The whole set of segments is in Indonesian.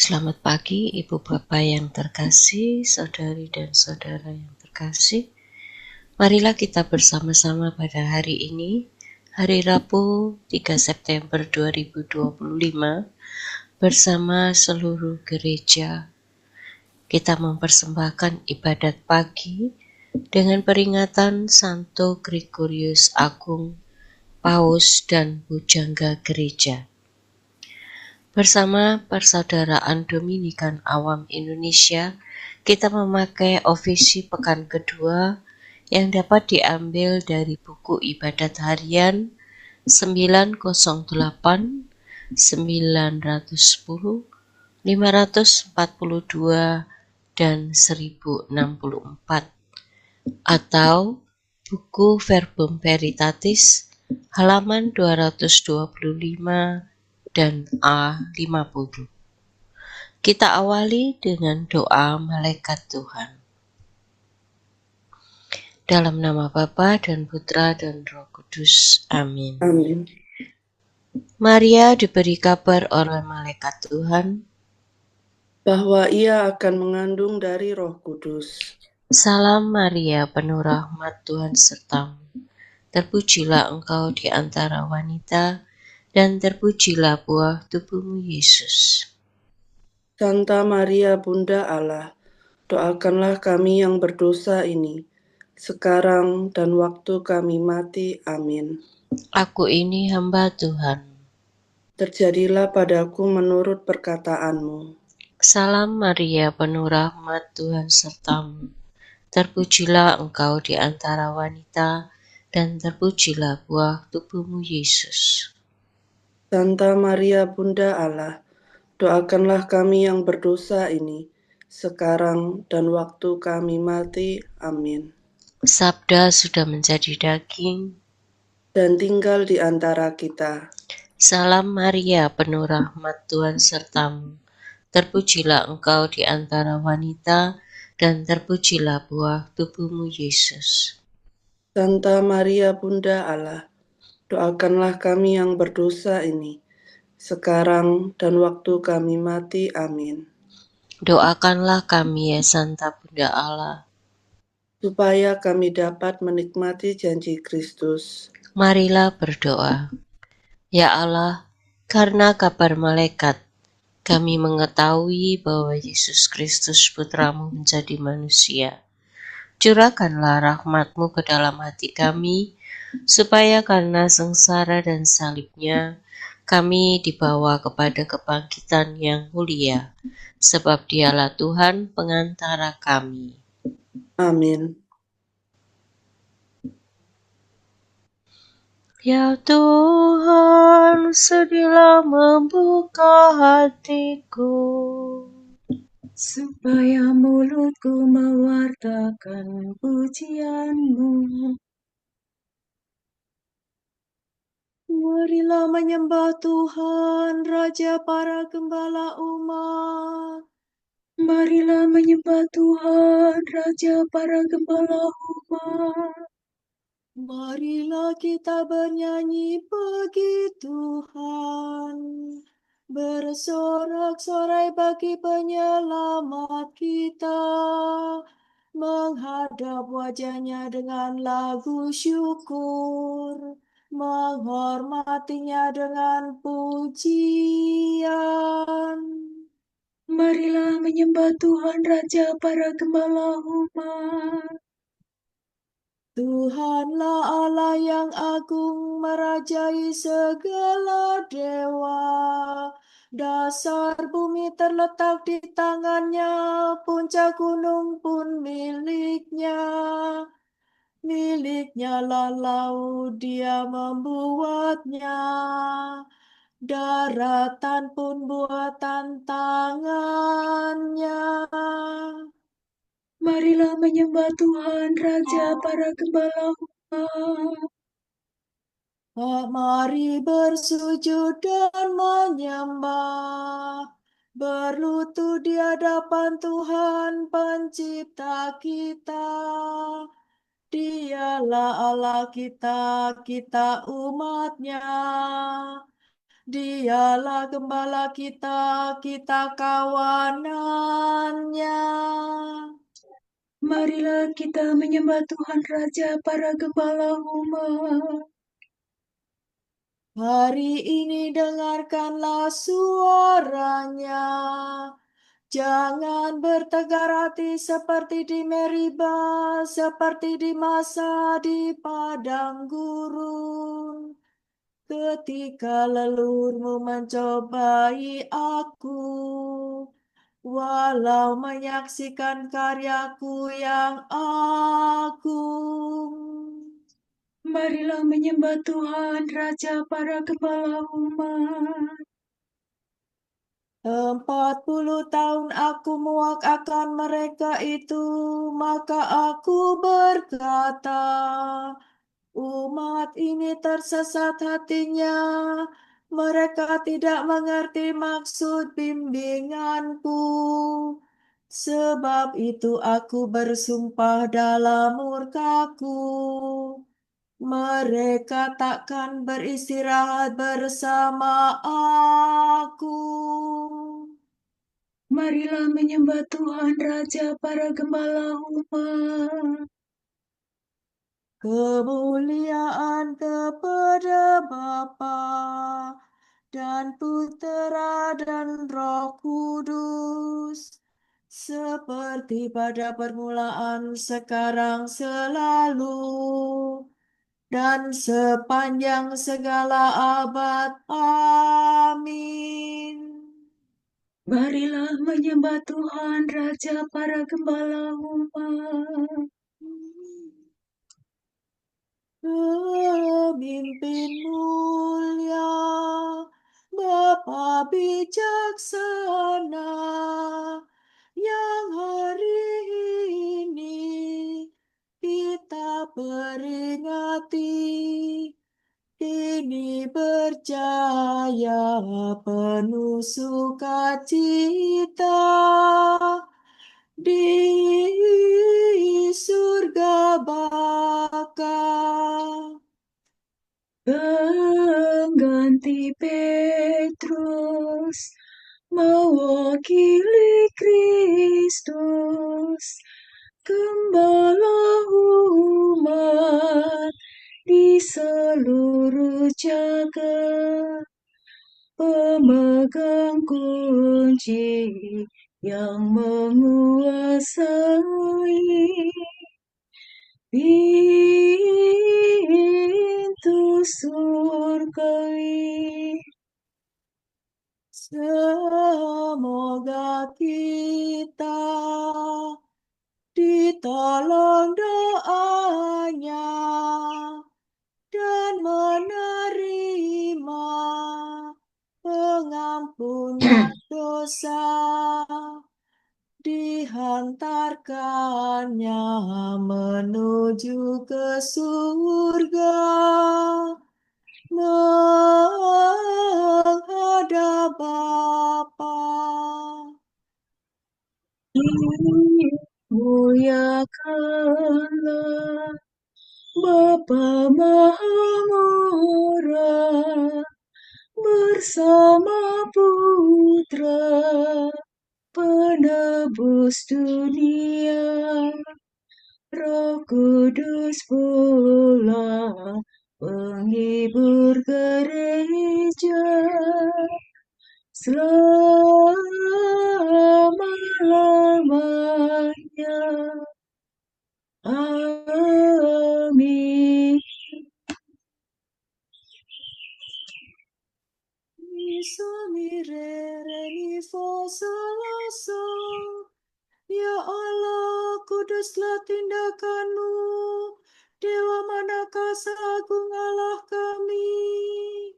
Selamat pagi Ibu Bapak yang terkasih, saudari dan saudara yang terkasih. Marilah kita bersama-sama pada hari ini, hari Rabu 3 September 2025, bersama seluruh gereja. Kita mempersembahkan ibadat pagi dengan peringatan Santo Gregorius Agung, Paus dan Pujangga Gereja. Bersama Persaudaraan Dominikan Awam Indonesia, kita memakai ofisi pekan kedua yang dapat diambil dari buku ibadat harian 908, 910, 542, dan 1064, atau buku Verbum Veritatis halaman 225 dan A50. Kita awali dengan doa malaikat Tuhan. Dalam nama Bapa dan Putra dan Roh Kudus. Amin. Amin. Maria diberi kabar oleh malaikat Tuhan Bahwa ia akan mengandung dari Roh Kudus. Salam Maria, penuh rahmat, Tuhan sertamu. Terpujilah engkau di antara wanita, dan terpujilah buah tubuhmu Yesus. Santa Maria Bunda Allah, doakanlah kami yang berdosa ini, sekarang dan waktu kami mati. Amin. Aku ini hamba Tuhan. Terjadilah padaku menurut perkataanmu. Salam Maria, penuh rahmat, Tuhan sertamu. Terpujilah engkau di antara wanita, dan terpujilah buah tubuhmu Yesus. Santa Maria Bunda Allah, doakanlah kami yang berdosa ini, sekarang dan waktu kami mati. Amin. Sabda sudah menjadi daging. Dan tinggal di antara kita. Salam Maria, penuh rahmat, Tuhan sertamu. Terpujilah engkau di antara wanita, dan terpujilah buah tubuhmu Yesus. Santa Maria Bunda Allah, doakanlah kami yang berdosa ini, sekarang dan waktu kami mati. Amin. Doakanlah kami ya Santa Bunda Allah, Supaya kami dapat menikmati janji Kristus. marilah berdoa. Ya Allah, karena kabar malaikat, kami mengetahui bahwa Yesus Kristus Putramu menjadi manusia. Curahkanlah rahmat-Mu ke dalam hati kami, supaya karena sengsara dan salibnya, kami dibawa kepada kebangkitan yang mulia, sebab Dialah Tuhan pengantara kami. Amin. Ya Tuhan, sudilah membuka hatiku, supaya mulutku mewartakan pujian-Mu. Marilah menyembah Tuhan, Raja para gembala umat. Marilah menyembah Tuhan, Raja para gembala umat. Marilah kita bernyanyi bagi Tuhan, bersorak-sorai bagi penyelamat kita, menghadap wajahnya dengan lagu syukur, menghormatinya dengan pujian. Marilah menyembah Tuhan, Raja para gembala umat. Tuhanlah Allah yang agung, merajai segala dewa. Dasar bumi terletak di tangannya, puncak gunung pun miliknya. Miliknya lah laut, dia membuatnya. Daratan pun buatan tangannya. Marilah menyembah Tuhan, Raja para gembala umat. Mari bersujud dan menyembah, berlutut di hadapan Tuhan Pencipta kita. Dialah Allah kita, kita umatnya. Dialah gembala kita, kita kawanannya. Marilah kita menyembah Tuhan Raja para gembala umat. Hari ini dengarkanlah suaranya. Jangan bertegar hati seperti di Meriba, seperti di masa di padang gurun. Ketika leluhurmu mencobai aku, walau menyaksikan karyaku yang agung. Marilah menyembah Tuhan Raja para gembala umat. 40 tahun aku muak akan mereka itu, maka aku berkata, umat ini tersesat hatinya, mereka tidak mengerti maksud bimbinganku. Sebab itu aku bersumpah dalam murkaku, mereka takkan beristirahat bersama aku. Marilah menyembah Tuhan Raja para gembala umat. Kemuliaan kepada Bapa dan Putera dan Roh Kudus, seperti pada permulaan, sekarang, selalu, dan sepanjang segala abad. Amin. Marilah menyembah Tuhan Raja para gembala umat. Pemimpin mulia, Bapa bijaksana, yang hari ini kita peringati, ini berjaya penuh sukacita di surga baka. Pengganti Petrus mewakili Kristus, gembala umat di seluruh jagat, pemegang kunci yang menguasai pintu surgawi. Semoga kita ditolong doanya dan menerima pengampunan dosa, dihantarkannya menuju ke surga, menghadap Bapa. Dimuliakanlah Bapa Maha Murah bersama Putra Penebus dunia, Roh Kudus pula penghibur gereja, selama-lamanya. Amin. Ya Allah, kuduslah tindakanmu. Dewa manakah seagung Allah kami?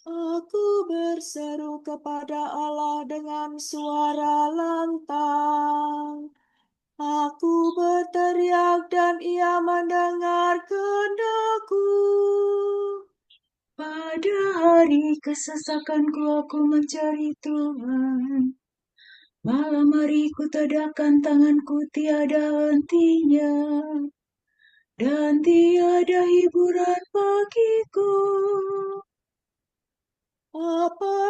Aku berseru kepada Allah dengan suara lantang. Aku berteriak dan Ia mendengar kehendakku. Pada hari kesesakanku aku mencari Tuhan. Malam hari ku tadahkan tanganku tiada hentinya, dan tiada hiburan bagiku.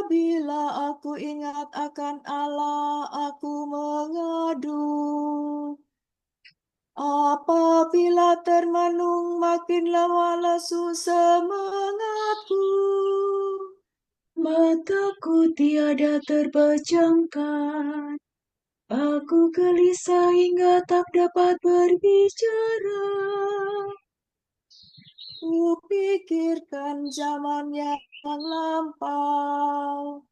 Apabila aku ingat akan Allah, aku mengadu. Apabila termenung, makin lama lesu semangatku. Mataku tiada terbejamkan. Aku gelisah hingga tak dapat berbicara. Kupikirkan zaman yang lampau,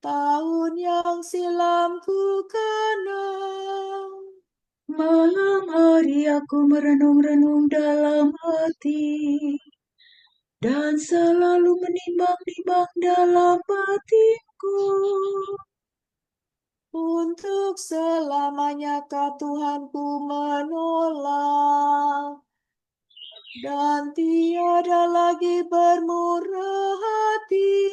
tahun yang silam ku kenang. Malam hari aku merenung-renung dalam hati, dan selalu menimbang-nimbang dalam batinku. Untuk selamanyakah Tuhanku menolak, dan tiada lagi bermurah hati.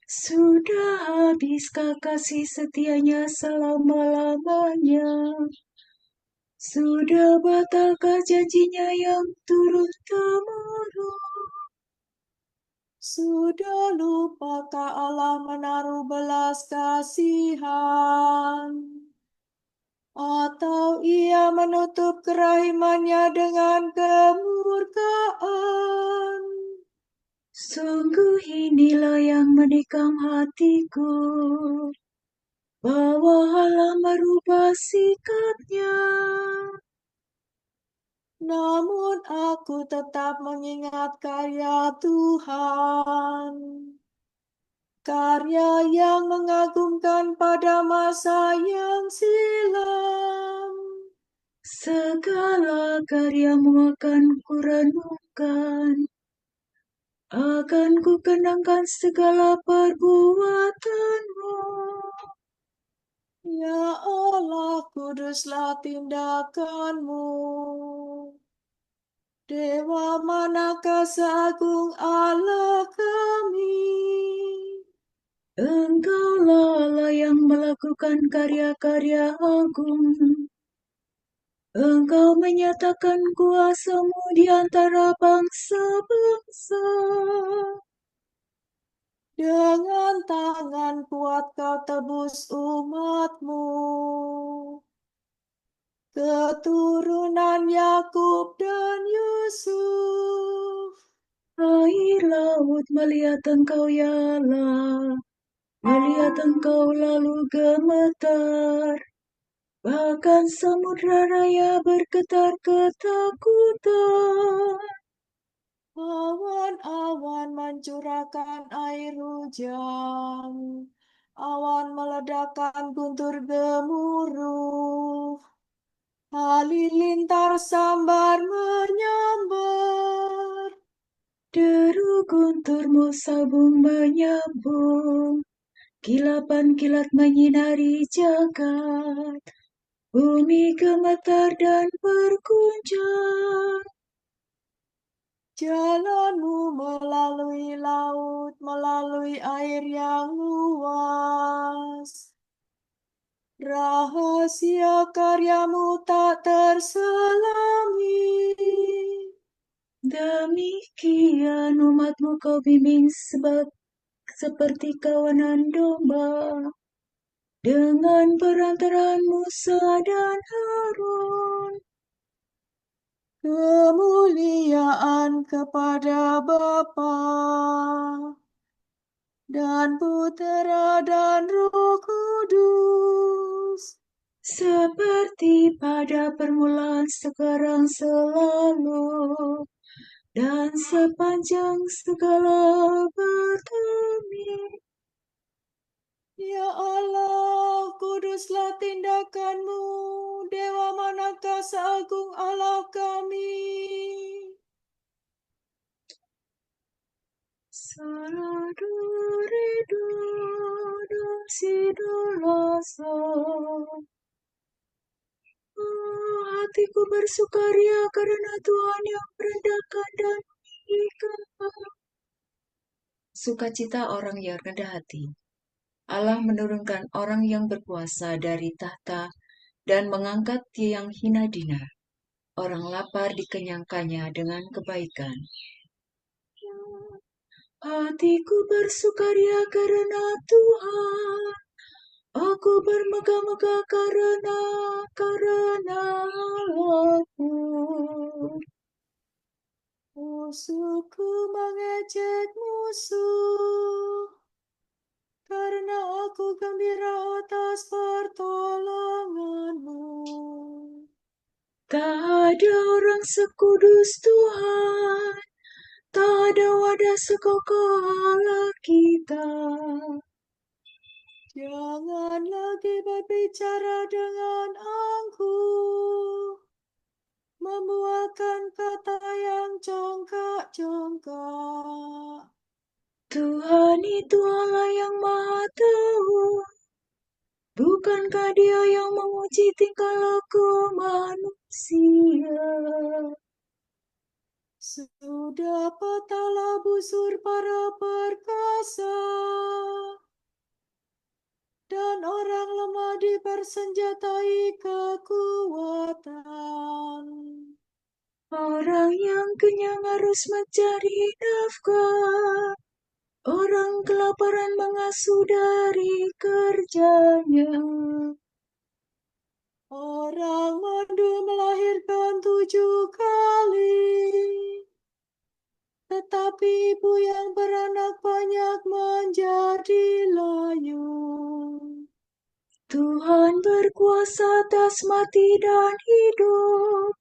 Sudah habiskah kasih setianya selama-lamanya? Sudah batalkah janjinya yang turun-temurun? Sudah lupakah Allah menaruh belas kasihan? Atau ia menutup kerahimannya dengan kemurkaan? Sungguh inilah yang menikam hatiku, bahwa Allah merubah sikapnya. Namun aku tetap mengingat karya Tuhan, karya yang mengagumkan pada masa yang silam. Segala karyamu akan kurenungkan, akan kukenangkan segala perbuatanmu. Ya Allah, kuduslah tindakanmu. Dewa manakah seagung Allah kami? Engkaulah Allah yang melakukan karya-karya agung. Engkau menyatakan kuasamu di antara bangsa-bangsa. Dengan tangan kuat kau tebus umatmu, keturunan Yakub dan Yusuf. Air laut melihat engkau ya Allah, melihat engkau lalu gemetar. Bahkan samudra raya bergetar ketakutan. Awan-awan mencurahkan air hujan, awan meledakkan guntur gemuruh, halilintar sambar menyambar. Deru gunturmu sabung menyambung, kilapan kilat menyinari jagat. Bumi gemetar dan berguncang. Jalanmu melalui laut, melalui air yang luas. Rahasia karyamu tak terselami. Demikian umatmu kau bimbing seperti kawanan domba, dengan perantaraan Musa dan Harun. Kemuliaan kepada Bapa dan Putera dan Roh Kudus, Seperti pada permulaan, sekarang, selalu, dan sepanjang segala bertemi. Ya Allah, kuduslah tindakanmu, Dewa manakah seagung Allah kami. Saladore dum sidoloso. Hatiku bersukaria karena Tuhan yang merendahkan dan meninggikan. Sukacita orang yang rendah hati. Allah menurunkan orang yang berkuasa dari tahta dan mengangkat yang hina dina. Orang lapar dikenyangkannya dengan kebaikan. Hatiku bersukaria karena Tuhan. Aku bermegah-megah karena Allahku. Musuhku mengejek musuh, karena aku gembira atas pertolonganmu. Tak ada orang sekudus Tuhan, tak ada wadah sekokoh Allah kita. Jangan lagi berbicara dengan angkuh, membuatkan kata yang congkak-congkak. Tuhan itu Allah yang Maha Tahu. Bukankah Dia yang menguji tingkah laku manusia? Sudah patahlah busur para perkasa, dan orang lemah dipersenjatai kekuatan. Orang yang kenyang harus mencari nafkah. Orang kelaparan mengasuh dari kerjanya. Orang mandu melahirkan 7 kali, tetapi ibu yang beranak banyak menjadi layu. Tuhan berkuasa atas mati dan hidup,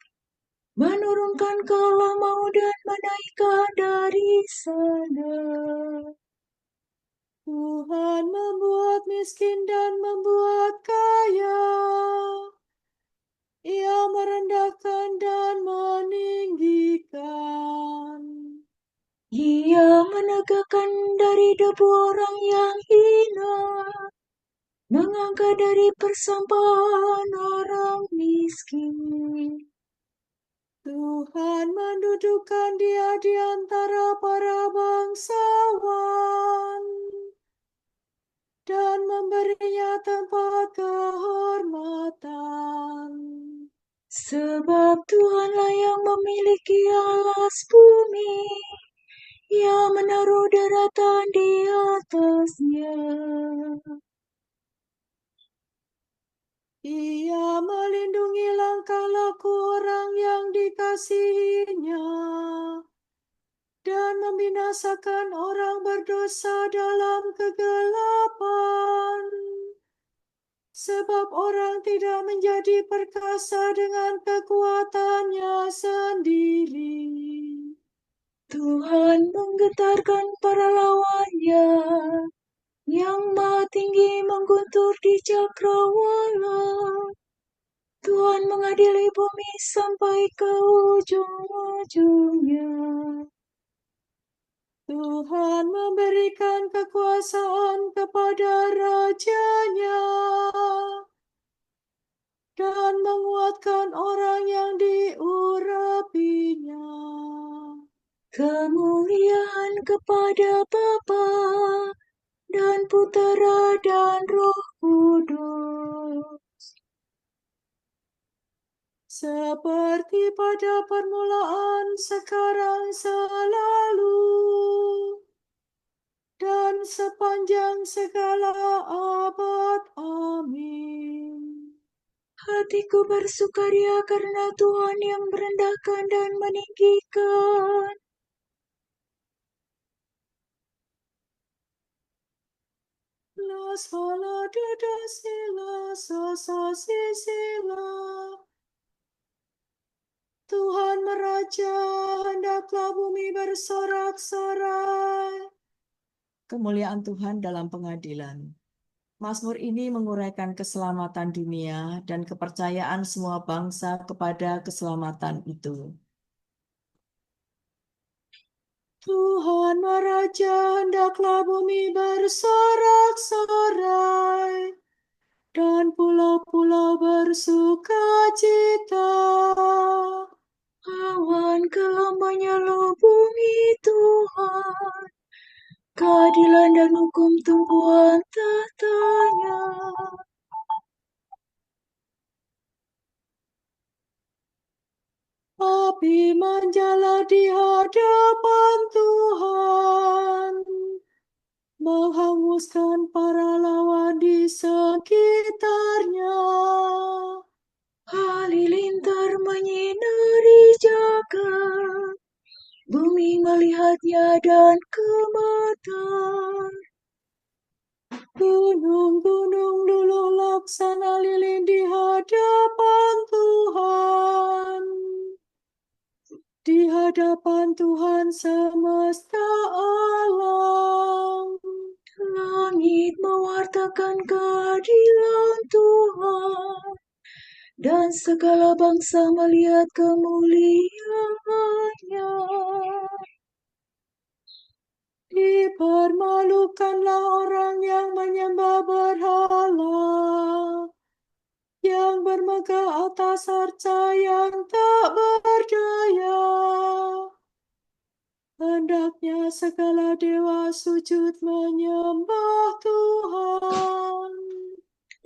menurunkan kala maut dan menaikkan dari sana. Tuhan membuat miskin dan membuat kaya. Ia merendahkan dan meninggikan. Ia menegakkan dari debu orang yang hina, mengangkat dari persampahan orang miskin. Tuhan mendudukkan Dia di antara para bangsawan dan memberinya tempat kehormatan. Sebab Tuhanlah yang memiliki alas bumi, Ia menaruh daratan di atasnya. Ia melindungi langkah laku orang yang dikasihinya dan membinasakan orang berdosa dalam kegelapan. Sebab orang tidak menjadi perkasa dengan kekuatannya sendiri. Tuhan menggetarkan para lawannya, yang Maha Tinggi mengguntur di cakrawala. Tuhan mengadili bumi sampai ke ujung-ujungnya. Tuhan memberikan kekuasaan kepada rajanya dan menguatkan orang yang diurapinya. Kemuliaan kepada Bapa dan Putera dan Roh Kudus. Seperti pada permulaan, sekarang, selalu, dan sepanjang segala abad. Amin. Hatiku bersukaria karena Tuhan yang merendahkan dan meninggikan. La sola duda sila, sosa sisila. Tuhan meraja, hendaklah bumi bersorak-sorai. Kemuliaan Tuhan dalam pengadilan. Mazmur ini menguraikan keselamatan dunia dan kepercayaan semua bangsa kepada keselamatan itu. Tuhan meraja, hendaklah bumi bersorak-sorai, dan pulau-pulau bersukacita. Awan telah menyelubungi Tuhan, keadilan dan hukum tumpuan tahtanya. Api menjala di hadapan Tuhan, menghanguskan para lawan di sekitarnya. Halilintar menyinari jagat, bumi melihatnya dan gemetar. Gunung-gunung luluh laksana lilin di hadapan Tuhan. Di hadapan Tuhan semesta alam. Langit mewartakan keadilan Tuhan, dan segala bangsa melihat kemuliaannya. Dipermalukanlah orang yang menyembah berhala, yang bermegah atas harta yang tak berdaya. Hendaknya segala dewa sujud menyembah Tuhan.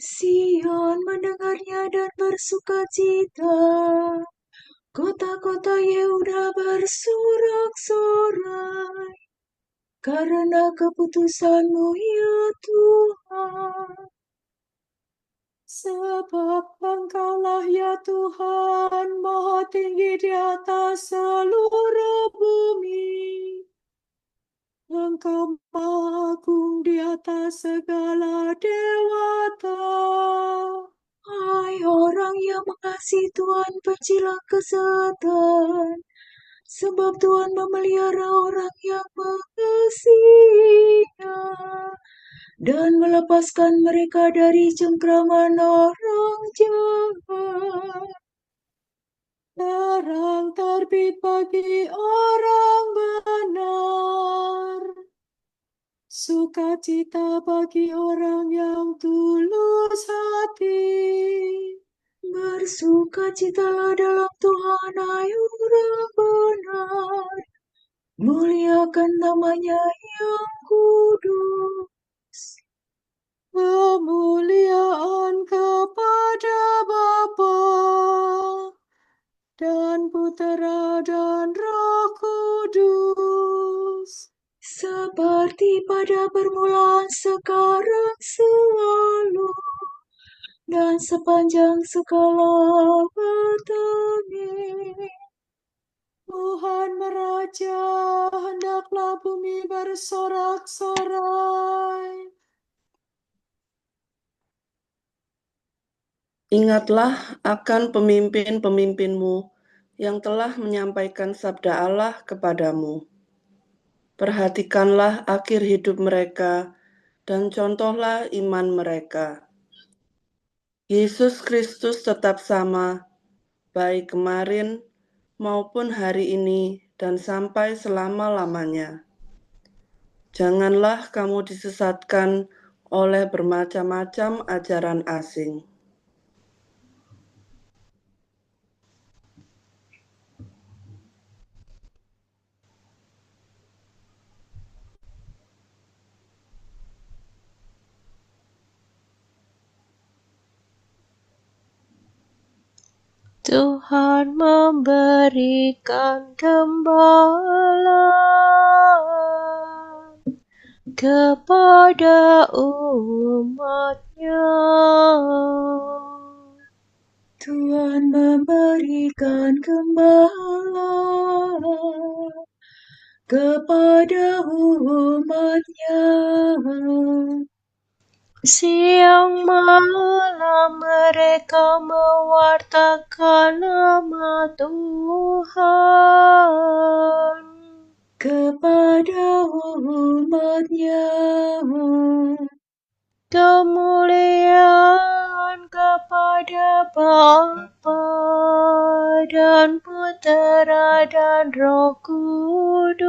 Sion mendengarnya dan bersukacita. Kota-kota Yehuda bersorak-sorai karena keputusan-Mu, ya Tuhan. Sebab Engkaulah ya Tuhan, maha tinggi di atas seluruh bumi. Engkau maha agung di atas segala dewata. Hai orang yang mengasihi Tuhan, bencilah kesehatan, sebab Tuhan memelihara orang yang mengasihinya dan melepaskan mereka dari cengkraman orang jahat. Terang terbit bagi orang benar, sukacita bagi orang yang tulus hati. Bersukacitalah dalam Tuhan, hai orang benar, muliakan namanya yang kudus. Kemuliaan kepada Bapa dan Putera dan Roh Kudus. Seperti pada permulaan, sekarang, selalu, dan sepanjang segala abad. Amin. Tuhan meraja, hendaklah bumi bersorak-sorai. Ingatlah akan pemimpin-pemimpinmu yang telah menyampaikan sabda Allah kepadamu. Perhatikanlah akhir hidup mereka dan contohlah iman mereka. Yesus Kristus tetap sama, baik kemarin maupun hari ini dan sampai selama-lamanya. Janganlah kamu disesatkan oleh bermacam-macam ajaran asing. Tuhan memberikan gembala kepada umat-Nya. Tuhan memberikan gembala kepada umat-Nya. Siang malam mereka mewartakan nama Tuhan Kepada umat-Nya. kemuliaan kepada Bapa dan Putera dan Roh Kudus.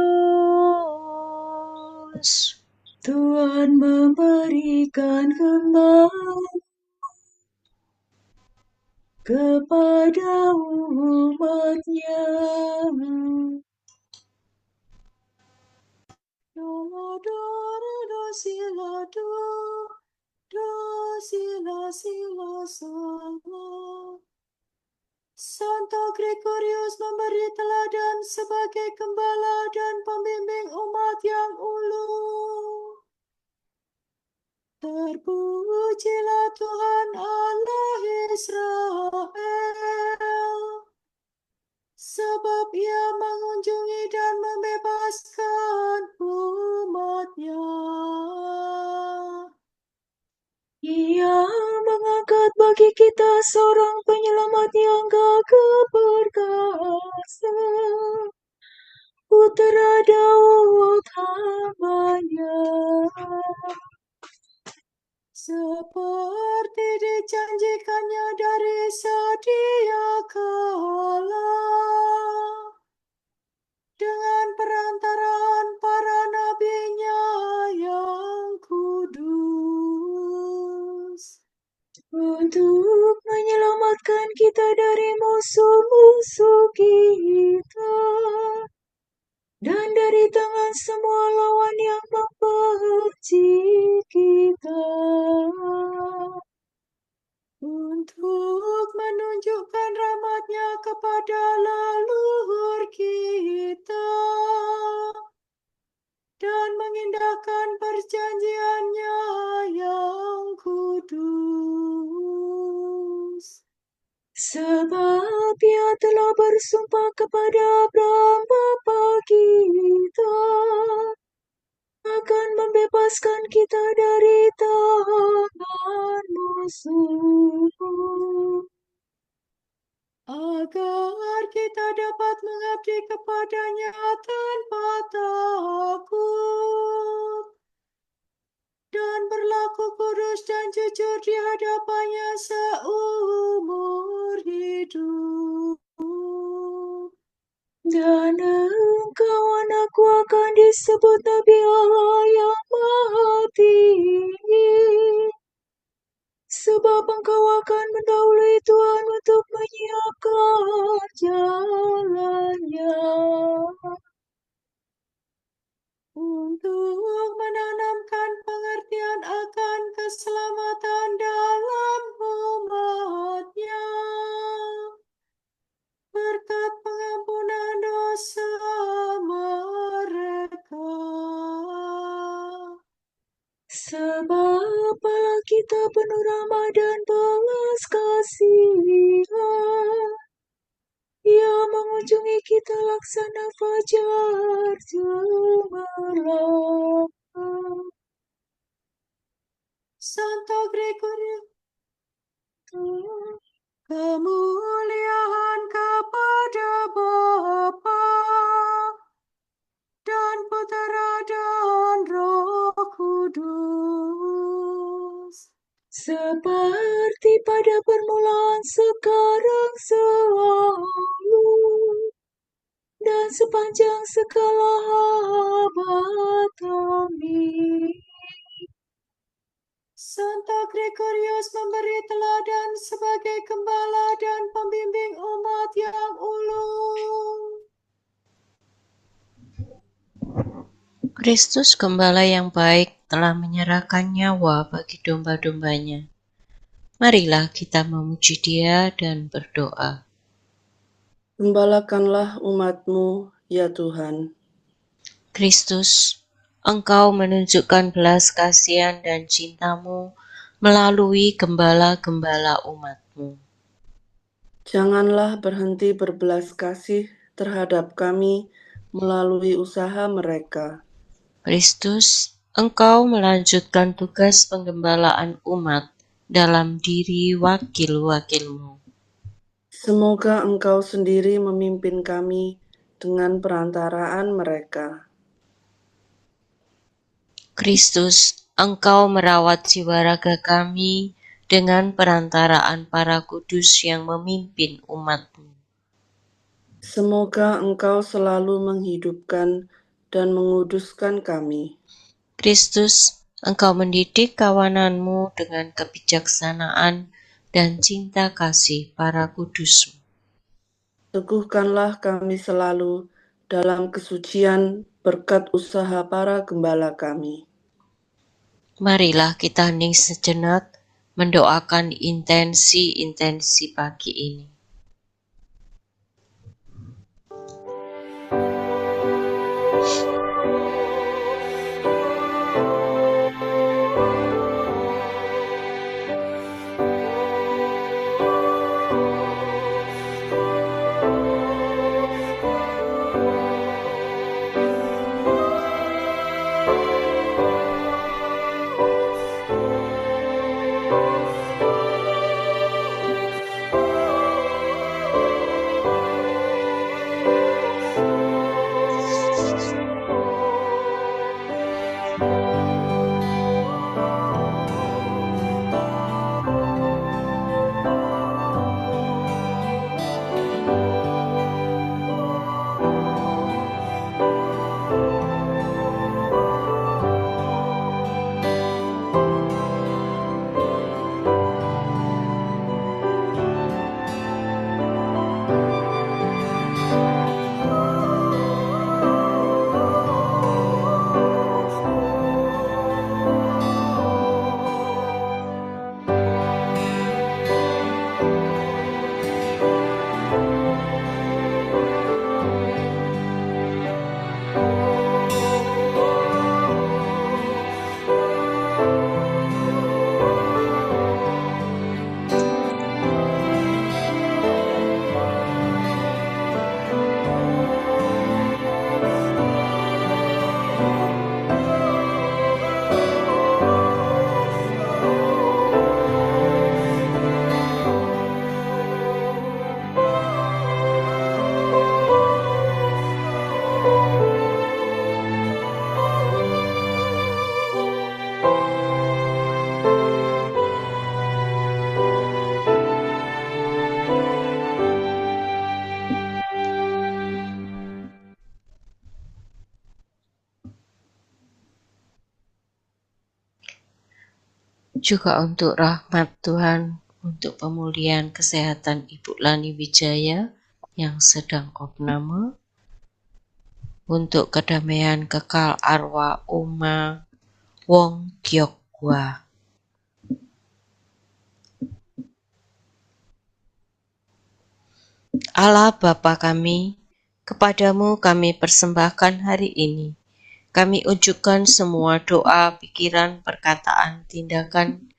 Tuhan memberikan gembala kepada umat-Nya. Santo Gregorius memberi teladan sebagai gembala dan pembimbing umat yang ulung. bagi kita seorang penyelamat yang gagah perkasa, Putra Daud hamba-Nya. Seperti dijanjikannya dari sedia kala, dengan perantaraan para nabi-Nya yang kudus, Untuk menyelamatkan kita dari musuh-musuh kita dan dari tangan semua lawan yang membenci kita, untuk menunjukkan rahmat-Nya kepada leluhur kita dan mengindahkan perjanjian-Nya yang kudus. sebab Ia telah bersumpah kepada Abraham bapa kita akan membebaskan kita dari tangan musuh, agar kita dapat mengabdi kepada-Nya tanpa takut dan berlaku kudus dan jujur di hadapan-Nya seumur hidup. dan engkau anakku akan disebut Nabi Allah yang Maha Tinggi, sebab engkau akan mendahului Tuhan untuk menyiapkan jalan-Nya, untuk menanamkan pengertian akan keselamatan dalam umat-Nya, berkat pengampunan dosa mereka. sebab Allah kita penuh rahmat dan belas kasihan. Ia mengunjungi kita laksana fajar cemerlang. Santo Gregorius, kemuliaan kepada Bapa dan Putera dan Roh Kudus, Seperti pada permulaan, sekarang, selalu, dan sepanjang segala abad. Amin. Santo Gregorius memberi teladan sebagai gembala dan pembimbing umat yang ulung. Kristus Gembala yang baik telah menyerahkan nyawa bagi domba-dombanya. Marilah kita memuji Dia dan berdoa. Gembalakanlah umat-Mu, ya Tuhan. Kristus, Engkau menunjukkan belas kasihan dan cinta-Mu melalui gembala-gembala umat-Mu. Janganlah berhenti berbelas kasih terhadap kami melalui usaha mereka. Kristus, Engkau melanjutkan tugas penggembalaan umat dalam diri wakil-wakil-Mu. Semoga Engkau sendiri memimpin kami dengan perantaraan mereka. Kristus, Engkau merawat jiwa raga kami dengan perantaraan para kudus yang memimpin umat-Mu. Semoga Engkau selalu menghidupkan dan menguduskan kami. Kristus, Engkau mendidik kawanan-Mu dengan kebijaksanaan dan cinta kasih para kudus-Mu. Teguhkanlah kami selalu dalam kesucian berkat usaha para gembala kami. Marilah kita hening sejenak mendoakan intensi-intensi pagi ini. juga untuk rahmat Tuhan, untuk pemulihan kesehatan Ibu Lani Wijaya yang sedang opname, untuk kedamaian kekal arwah Uma Wong Gyokwa. Allah Bapa kami, kepadamu kami persembahkan hari ini. Kami ucapkan semua doa, pikiran, perkataan, tindakan,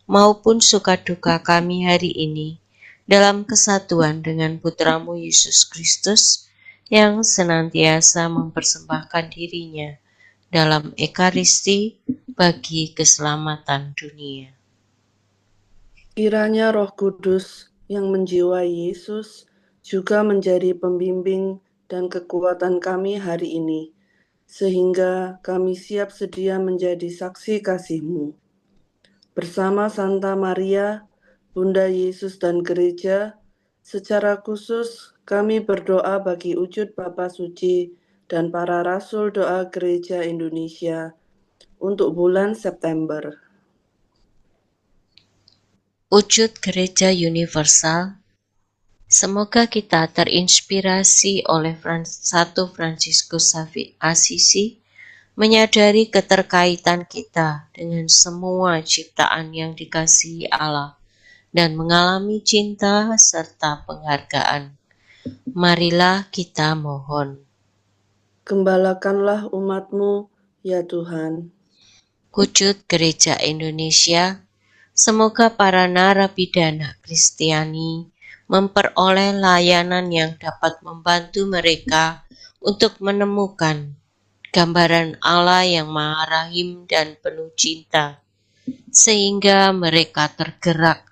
maupun suka duka kami hari ini dalam kesatuan dengan Putramu Yesus Kristus yang senantiasa mempersembahkan dirinya dalam Ekaristi bagi keselamatan dunia. Kiranya Roh Kudus yang menjiwai Yesus juga menjadi pembimbing dan kekuatan kami hari ini, sehingga kami siap sedia menjadi saksi kasih-Mu. Bersama Santa Maria, Bunda Yesus dan Gereja, secara khusus kami berdoa bagi wujud Bapa Suci dan para Rasul Doa Gereja Indonesia untuk bulan September. Wujud Gereja Universal, semoga kita terinspirasi oleh Satu Fransiskus Assisi, menyadari keterkaitan kita dengan semua ciptaan yang dikasihi Allah dan mengalami cinta serta penghargaan. Marilah kita mohon. Gembalakanlah umat-Mu, ya Tuhan. Wujud Gereja Indonesia, semoga para narapidana Kristiani memperoleh layanan yang dapat membantu mereka untuk menemukan gambaran Allah yang Maha Rahim dan penuh cinta, sehingga mereka tergerak,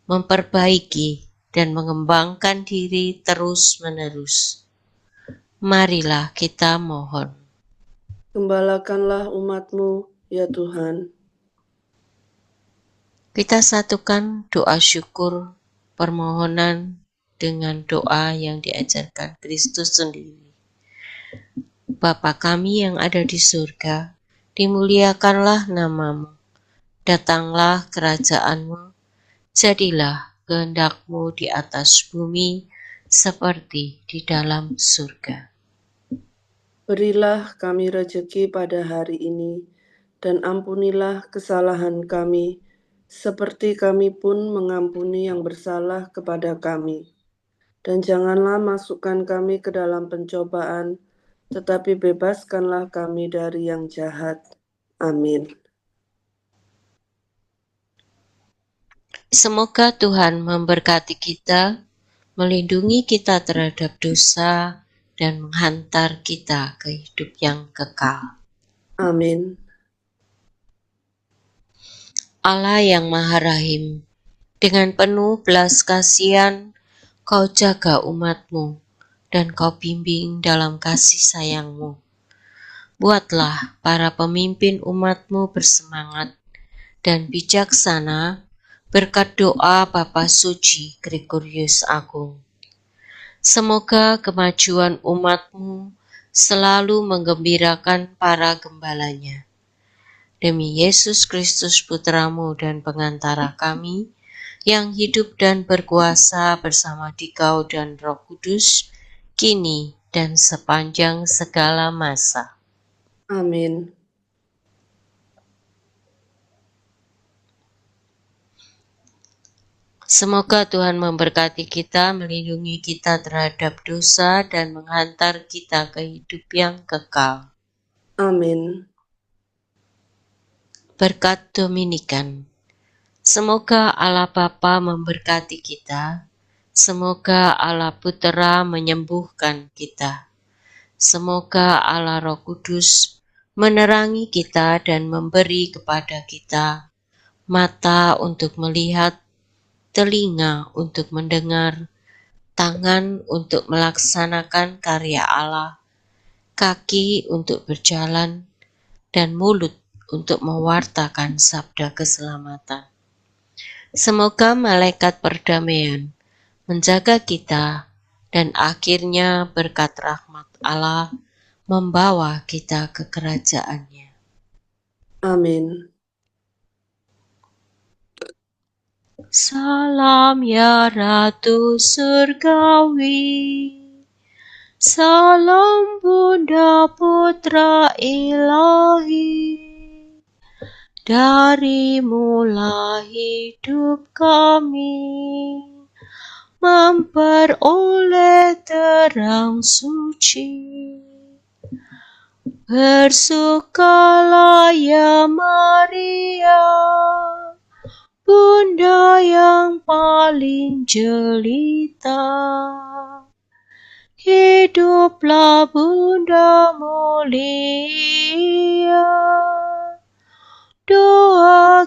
memperbaiki, dan mengembangkan diri terus-menerus. Marilah kita mohon. Gembalakanlah umat-Mu, ya Tuhan. Kita satukan doa syukur, permohonan dengan doa yang diajarkan Kristus sendiri. Bapa kami yang ada di surga, dimuliakanlah nama-Mu. Datanglah kerajaan-Mu, jadilah kehendak-Mu di atas bumi seperti di dalam surga. Berilah kami rejeki pada hari ini, dan ampunilah kesalahan kami, seperti kami pun mengampuni yang bersalah kepada kami. Dan janganlah masukkan kami ke dalam pencobaan, tetapi bebaskanlah kami dari yang jahat. Amin. Semoga Tuhan memberkati kita, melindungi kita terhadap dosa, dan menghantar kita ke hidup yang kekal. Amin. Allah yang Maha Rahim, dengan penuh belas kasihan, Kau jaga umat-Mu, dan Kau bimbing dalam kasih sayang-Mu. Buatlah para pemimpin umat-Mu bersemangat dan bijaksana berkat doa Bapa Suci Gregorius Agung. Semoga kemajuan umat-Mu selalu menggembirakan para gembalanya. Demi Yesus Kristus Putra-Mu dan pengantara kami, yang hidup dan berkuasa bersama Dikau dan Roh Kudus, kini dan sepanjang segala masa. Amin. Semoga Tuhan memberkati kita, melindungi kita terhadap dosa, dan menghantar kita ke hidup yang kekal. Amin. Berkat Dominikan. Semoga Allah Bapa memberkati kita, semoga Allah Putera menyembuhkan kita, semoga Allah Roh Kudus menerangi kita dan memberi kepada kita mata untuk melihat, telinga untuk mendengar, tangan untuk melaksanakan karya Allah, kaki untuk berjalan, dan mulut untuk mewartakan sabda keselamatan. Semoga malaikat perdamaian menjaga kita dan akhirnya berkat rahmat Allah membawa kita ke kerajaan-Nya. Amin. Salam ya Ratu Surgawi, salam Bunda Putra Ilahi. Dari mula hidup kami memperoleh terang suci. Bersukalah ya Maria, Bunda yang paling jelita. Hiduplah Bunda mulia, doa